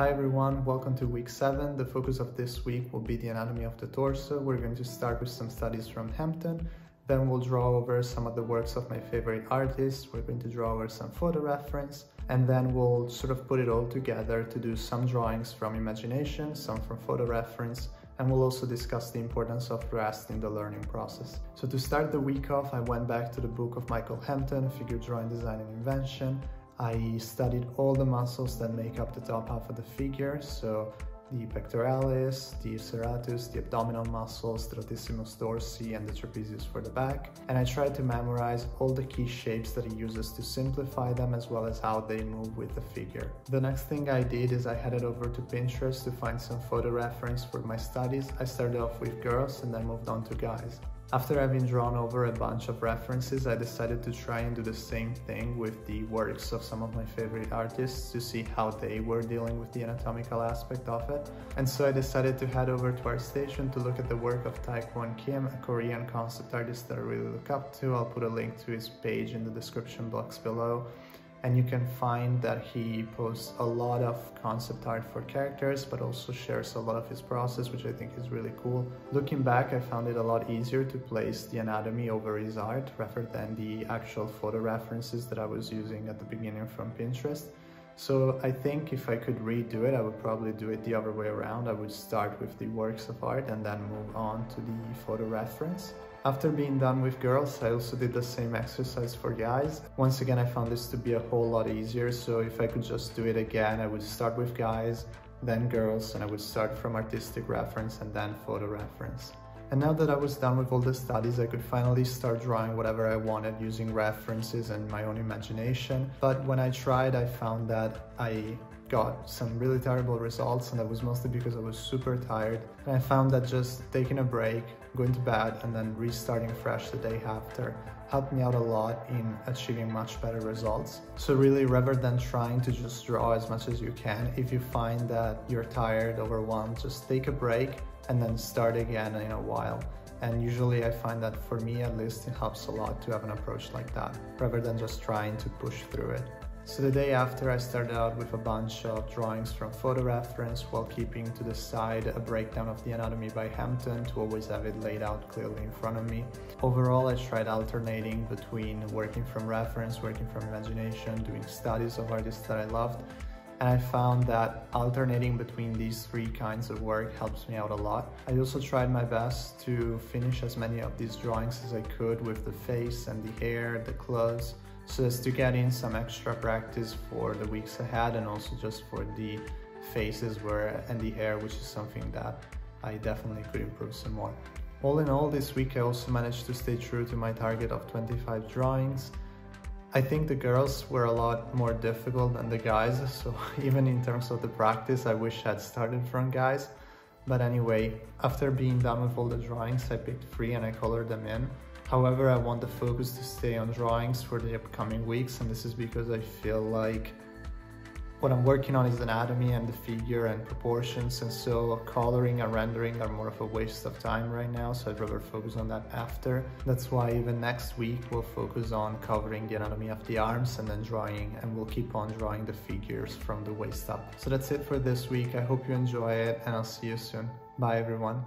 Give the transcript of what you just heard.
Hi everyone, welcome to week 7. The focus of this week will be the anatomy of the torso. We're going to start with some studies from Hampton, then we'll draw over some of the works of my favorite artists. We're going to draw over some photo reference, and then we'll sort of put it all together to do some drawings from imagination, some from photo reference, and we'll also discuss the importance of rest in the learning process. So to start the week off, I went back to the book of Michael Hampton, Figure Drawing Design and Invention. I studied all the muscles that make up the top half of the figure, so the pectoralis, the serratus, the abdominal muscles, the latissimus dorsi, and the trapezius for the back. And I tried to memorize all the key shapes that he uses to simplify them, as well as how they move with the figure. The next thing I did is I headed over to Pinterest to find some photo reference for my studies. I started off with girls and then moved on to guys. After having drawn over a bunch of references, I decided to try and do the same thing with the works of some of my favorite artists to see how they were dealing with the anatomical aspect of it. And so I decided to head over to our station to look at the work of Taekwon Kim, a Korean concept artist that I really look up to. I'll put a link to his page in the description box below. And you can find that he posts a lot of concept art for characters, but also shares a lot of his process, which I think is really cool. Looking back, I found it a lot easier to place the anatomy over his art rather than the actual photo references that I was using at the beginning from Pinterest. So I think if I could redo it, I would probably do it the other way around. I would start with the works of art and then move on to the photo reference. After being done with girls, I also did the same exercise for guys. Once again, I found this to be a whole lot easier, so if I could just do it again, I would start with guys, then girls, and I would start from artistic reference and then photo reference. And now that I was done with all the studies, I could finally start drawing whatever I wanted using references and my own imagination. But when I tried, I found that I got some really terrible results, and that was mostly because I was super tired. And I found that just taking a break, going to bed, and then restarting fresh the day after helped me out a lot in achieving much better results. So really, rather than trying to just draw as much as you can, if you find that you're tired, overwhelmed, just take a break and then start again in a while. And usually I find that, for me at least, it helps a lot to have an approach like that, rather than just trying to push through it. So the day after, I started out with a bunch of drawings from photo reference while keeping to the side a breakdown of the anatomy by Hampton to always have it laid out clearly in front of me. Overall, I tried alternating between working from reference, working from imagination, doing studies of artists that I loved. And I found that alternating between these three kinds of work helps me out a lot. I also tried my best to finish as many of these drawings as I could with the face and the hair, the clothes, so as to get in some extra practice for the weeks ahead, and also just for the faces and the hair, which is something that I definitely could improve some more. All in all, this week I also managed to stay true to my target of 25 drawings. I think the girls were a lot more difficult than the guys, so even in terms of the practice, I wish I'd started from guys. But anyway, after being done with all the drawings, I picked 3 and I colored them in. However, I want the focus to stay on drawings for the upcoming weeks, and this is because I feel like what I'm working on is anatomy and the figure and proportions, and so coloring and rendering are more of a waste of time right now, so I'd rather focus on that after. That's why even next week we'll focus on covering the anatomy of the arms and then drawing, and we'll keep on drawing the figures from the waist up. So that's it for this week. I hope you enjoy it, and I'll see you soon. Bye everyone.